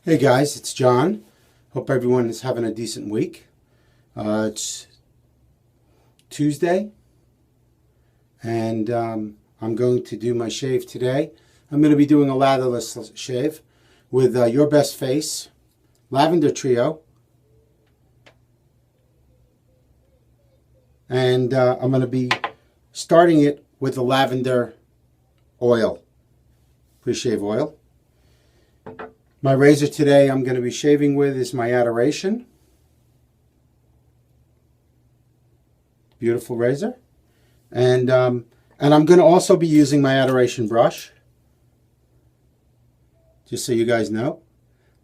Hey guys, it's John. Hope everyone is having a decent week. It's Tuesday, and I'm going to do my shave today. I'm going to be doing a lather-less shave with Your Best Face Lavender Trio, and I'm going to be starting it with the lavender oil, pre-shave oil. My razor today I'm going to be shaving with is my Adoration. Beautiful razor. And I'm going to also be using my Adoration brush, just so you guys know.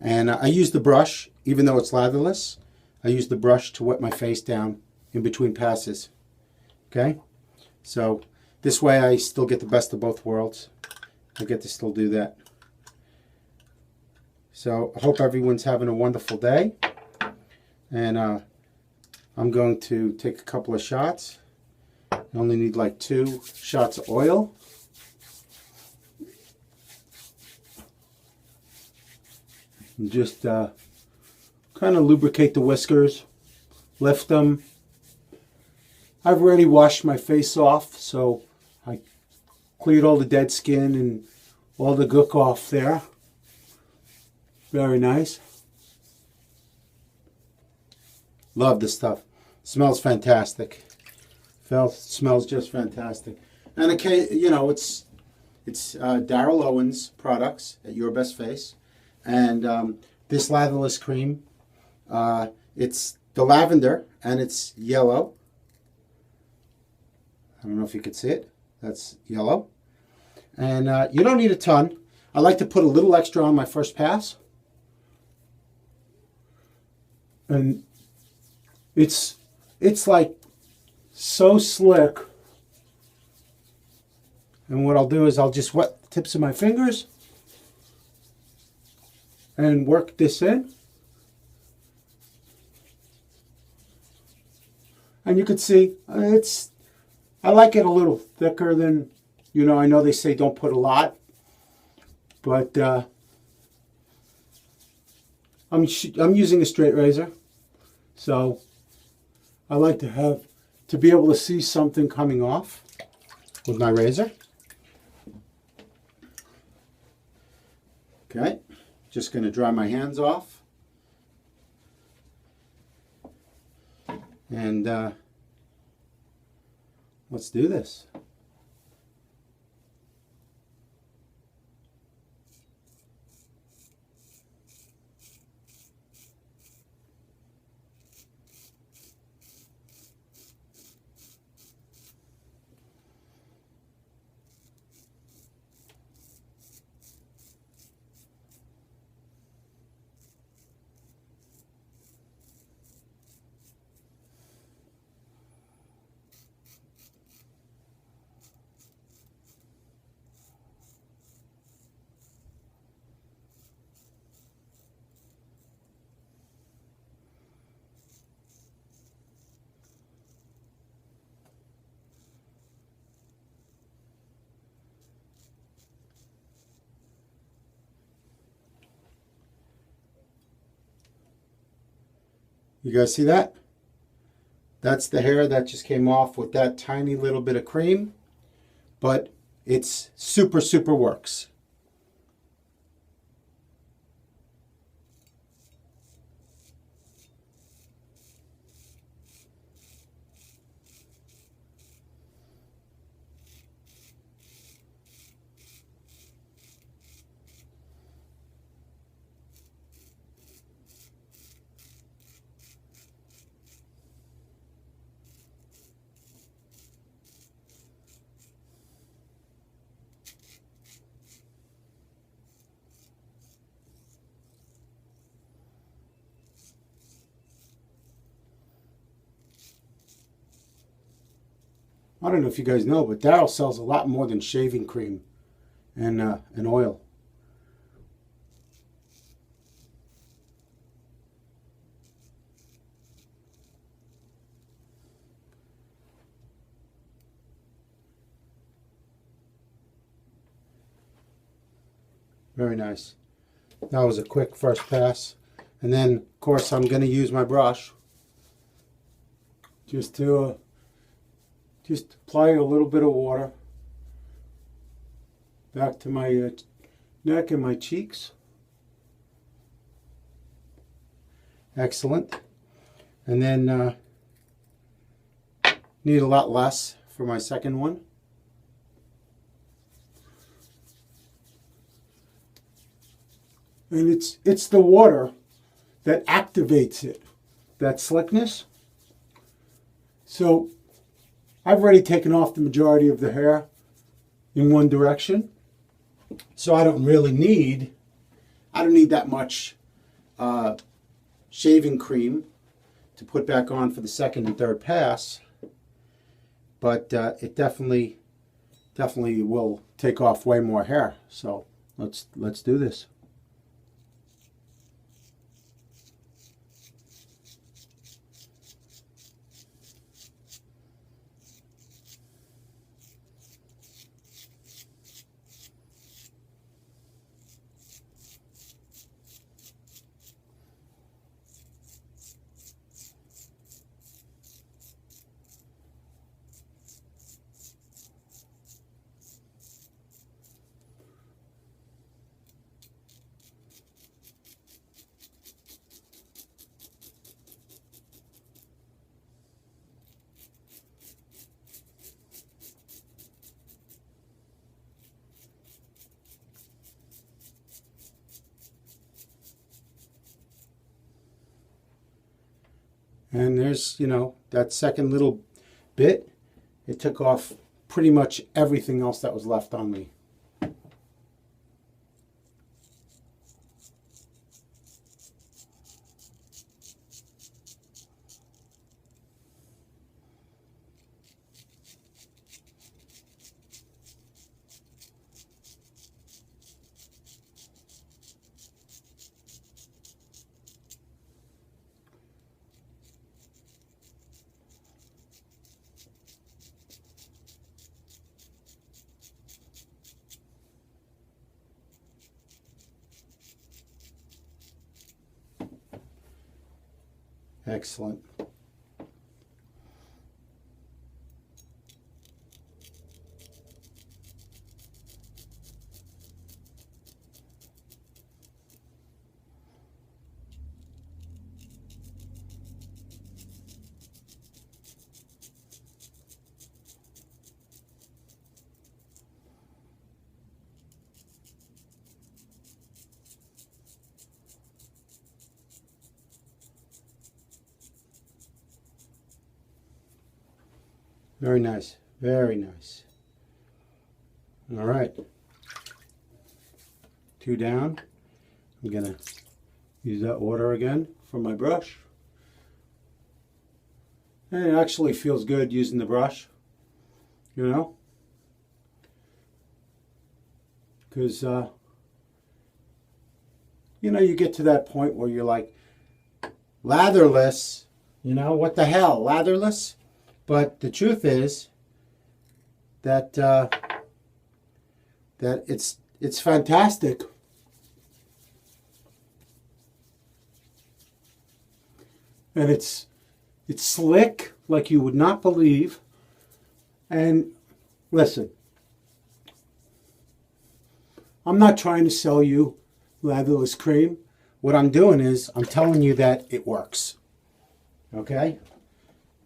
And I use the brush, even though it's latherless, I use the brush to wet my face down in between passes. Okay? So this way I still get the best of both worlds. I get to still do that. So I hope everyone's having a wonderful day, and I'm going to take a couple of shots. I only need like 2 shots of oil. And just kind of lubricate the whiskers, lift them. I've already washed my face off, so I cleared all the dead skin and all the gook off there. Very nice. Love this stuff. Smells fantastic. Smells just fantastic. And okay, you know, it's Daryl Owens products at Your Best Face, and this latherless cream. It's the lavender and it's yellow. I don't know if you could see it. That's yellow, and you don't need a ton. I like to put a little extra on my first pass. And it's like so slick. And what I'll do is I'll just wet the tips of my fingers and work this in. And you can see I like it a little thicker than, you know, I know they say don't put a lot, but I'm using a straight razor, so I like to be able to see something coming off with my razor. Okay, just going to dry my hands off, and let's do this. You guys see that? That's the hair that just came off with that tiny little bit of cream, but it's super, super works. I don't know if you guys know, but Daryl sells a lot more than shaving cream and oil. Very nice. That was a quick first pass. And then, of course, I'm going to use my brush just to just apply a little bit of water back to my neck and my cheeks. Excellent. And then need a lot less for my second one. And it's the water that activates it, that slickness. So I've already taken off the majority of the hair in one direction. So I don't need that much shaving cream to put back on for the second and third pass. But it definitely will take off way more hair. So let's do this. And there's, that second little bit, it took off pretty much everything else that was left on me. Excellent. Very nice. Very nice. All right. 2 down. I'm going to use that water again for my brush. And it actually feels good using the brush, because, you get to that point where you're like, lather-less, what the hell, lather-less? But the truth is that that it's fantastic. And it's slick like you would not believe. And listen, I'm not trying to sell you lather-less cream. What I'm doing is I'm telling you that it works. Okay?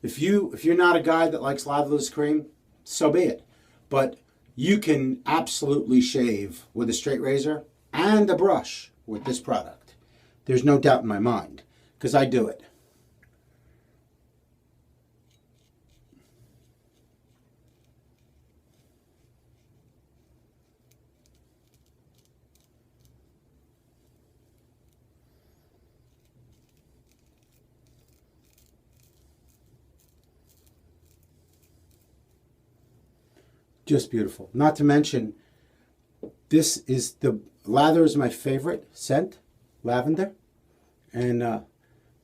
If you're not a guy that likes lather-less cream, so be it. But you can absolutely shave with a straight razor and a brush with this product. There's no doubt in my mind, because I do it. Just beautiful. Not to mention, lather is my favorite scent, lavender. And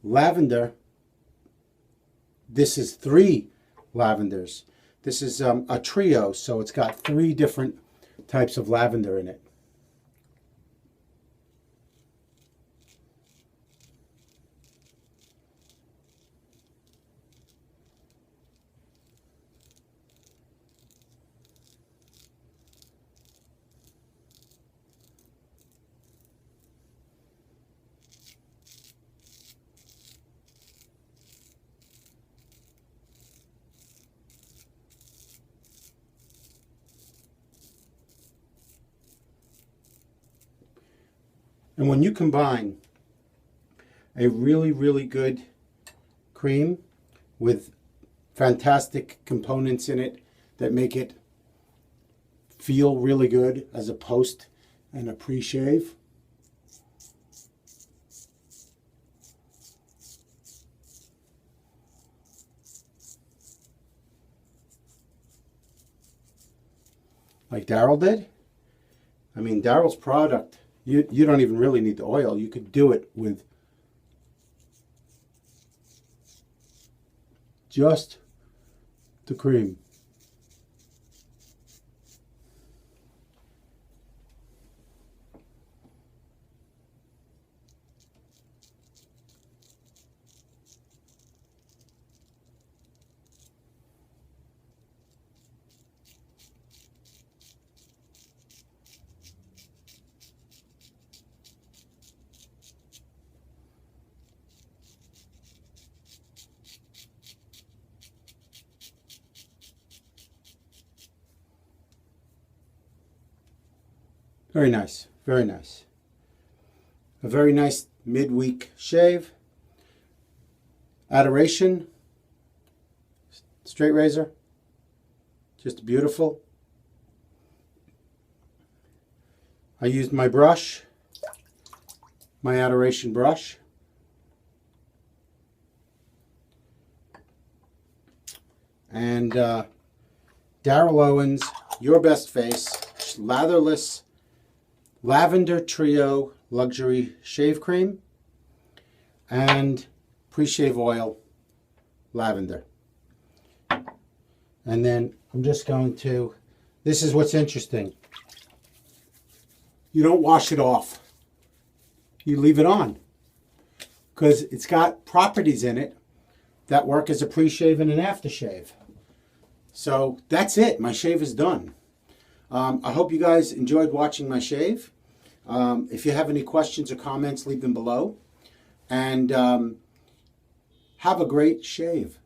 lavender, this is 3 lavenders. This is a trio, so it's got 3 different types of lavender in it. And when you combine a really, really good cream with fantastic components in it that make it feel really good as a post and a pre-shave, like Daryl did. I mean, Daryl's product, you don't even really need the oil. You could do it with just the cream. Very nice, very nice. A very nice midweek shave. Adoration, straight razor, just beautiful. I used my brush, my Adoration brush. And Daryl Owens, Your Best Face, Lather-less Lavender Trio Luxury Shave Cream and pre-shave oil lavender. And then I'm just going to, this is what's interesting. You don't wash it off. You leave it on because it's got properties in it that work as a pre-shave and an aftershave. So that's it. My shave is done. I hope you guys enjoyed watching my shave. If you have any questions or comments, leave them below. And have a great shave.